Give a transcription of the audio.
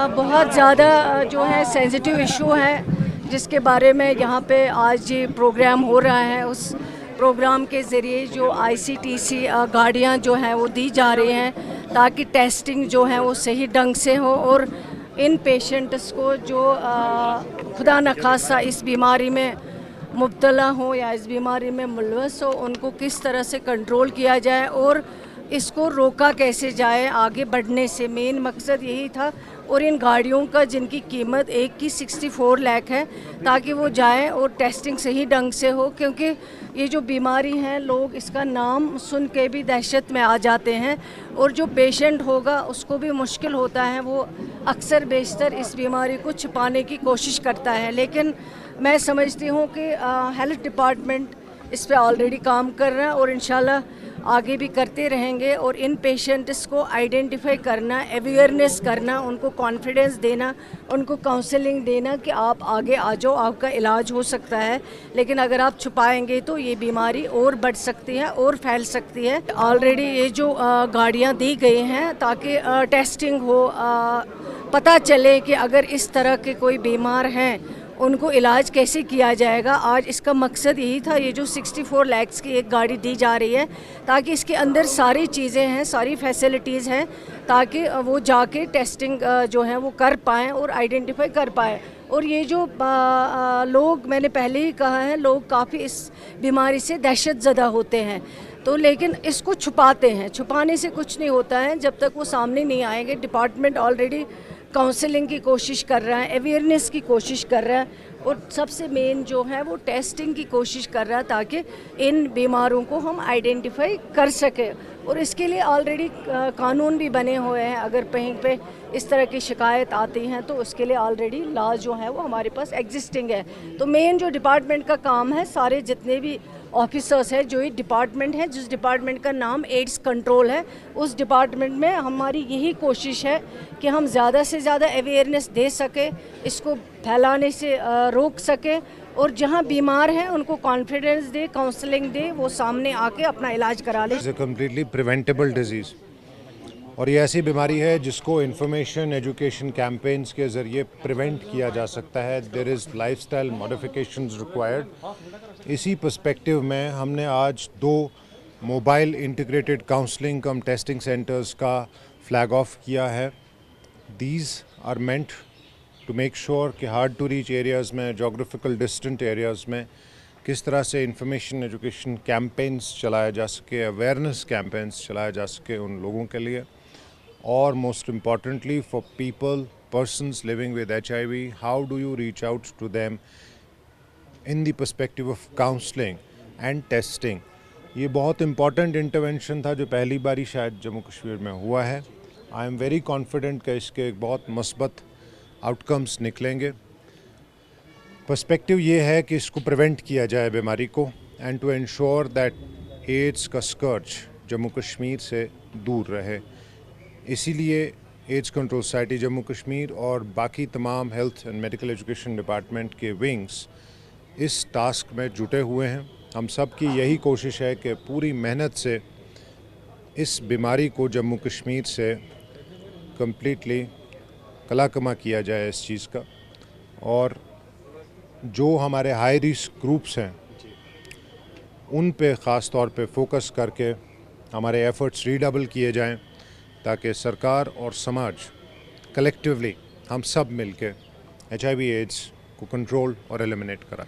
बहुत ज़्यादा जो है सेंसिटिव इशू है जिसके बारे में यहाँ पे आज ये प्रोग्राम हो रहा है। उस प्रोग्राम के ज़रिए जो आईसीटीसी गाड़ियाँ जो हैं वो दी जा रही हैं ताकि टेस्टिंग जो है वो सही ढंग से हो और इन पेशेंट्स को जो खुदा न खास्ता इस बीमारी में मुब्तला हो या इस बीमारी में मुलवस हो उनको किस तरह से कंट्रोल किया जाए और इसको रोका कैसे जाए आगे बढ़ने से। मेन मकसद यही था। और इन गाड़ियों का जिनकी कीमत एक की 64 लाख है ताकि वो जाएं और टेस्टिंग सही ढंग से हो, क्योंकि ये जो बीमारी है लोग इसका नाम सुन के भी दहशत में आ जाते हैं और जो पेशेंट होगा उसको भी मुश्किल होता है। वो अक्सर बेशतर इस बीमारी को छिपाने की कोशिश करता है, लेकिन मैं समझती हूँ कि हेल्थ डिपार्टमेंट इस पे ऑलरेडी काम कर रहा है और इंशाल्लाह आगे भी करते रहेंगे। और इन पेशेंट्स को आइडेंटिफाई करना, अवेयरनेस करना, उनको कॉन्फिडेंस देना, उनको काउंसलिंग देना कि आप आगे आ जाओ, आपका इलाज हो सकता है। लेकिन अगर आप छुपाएंगे तो ये बीमारी और बढ़ सकती है और फैल सकती है। ऑलरेडी ये जो गाड़ियाँ दी गई हैं ताकि टेस्टिंग हो, पता चले कि अगर इस तरह के कोई बीमार हैं उनको इलाज कैसे किया जाएगा। आज इसका मकसद यही था। ये जो 64 लाख की एक गाड़ी दी जा रही है ताकि इसके अंदर सारी चीज़ें हैं, सारी फैसिलिटीज़ हैं ताकि वो जाके टेस्टिंग जो है वो कर पाएँ और आइडेंटिफाई कर पाएँ। और ये जो लोग, मैंने पहले ही कहा है, लोग काफ़ी इस बीमारी से दहशत ज़दा होते हैं तो लेकिन इसको छुपाते हैं। छुपाने से कुछ नहीं होता है जब तक वो सामने नहीं आएंगे। डिपार्टमेंट ऑलरेडी काउंसलिंग की कोशिश कर रहा है, अवेयरनेस की कोशिश कर रहा है और सबसे मेन जो है वो टेस्टिंग की कोशिश कर रहा है ताकि इन बीमारों को हम आइडेंटिफाई कर सकें। और इसके लिए ऑलरेडी कानून भी बने हुए हैं। अगर कहीं पे इस तरह की शिकायत आती हैं तो उसके लिए ऑलरेडी लॉ जो है वो हमारे पास एग्जिस्टिंग है। तो मेन जो डिपार्टमेंट का काम है, सारे जितने भी ऑफिसर्स है, जो ये डिपार्टमेंट है, जिस डिपार्टमेंट का नाम एड्स कंट्रोल है, उस डिपार्टमेंट में हमारी यही कोशिश है कि हम ज़्यादा से ज़्यादा अवेयरनेस दे सकें, इसको फैलाने से रोक सकें और जहां बीमार हैं उनको कॉन्फिडेंस दे, काउंसलिंग दे, वो सामने आके अपना इलाज करा ले। It's a completely preventable disease और ये ऐसी बीमारी है जिसको इन्फॉर्मेशन एजुकेशन कैंपेन्स के ज़रिए प्रिवेंट किया जा सकता है। There is lifestyle modifications required. इसी पर्सपेक्टिव में हमने आज 2 mobile integrated counselling cum testing centres का फ्लैग ऑफ किया है। These are meant to make sure कि हार्ड टू रीच एरियाज़ में, जोग्राफिकल डिस्टेंट एरियाज़ में किस तरह से इंफॉर्मेशन एजुकेशन कैंपेन्स चलाया जा सके, अवेयरनेस कैंपेन्स चलाया जा सके उन लोगों के लिए। और most importantly for people, persons living with HIV, how do you reach out to them in the perspective of counseling and testing? ये बहुत इम्पॉर्टेंट इंटरवेंशन था जो पहली बारी शायद जम्मू कश्मीर में हुआ है। आई एम वेरी कॉन्फिडेंट कि इसके एक बहुत मस्बत आउटकम्स निकलेंगे। पर्सपेक्टिव ये है कि इसको प्रिवेंट किया जाए बीमारी को and to ensure that AIDS का स्कर्ज जम्मू कश्मीर से दूर रहे। इसीलिए AIDS control society Jammu Kashmir और बाकी तमाम health and medical education department के विंग्स इस टास्क में जुटे हुए हैं। हम सब की यही कोशिश है कि पूरी मेहनत से इस बीमारी को जम्मू कश्मीर से कम्प्लीटली कलाकमा किया जाए इस चीज़ का। और जो हमारे हाई रिस्क ग्रुप्स हैं उन पे ख़ास तौर पे फोकस करके हमारे एफर्ट्स रीडबल किए जाएं ताकि सरकार और समाज कलेक्टिवली हम सब मिलके HIV एड्स को कंट्रोल और एलिमिनेट करा।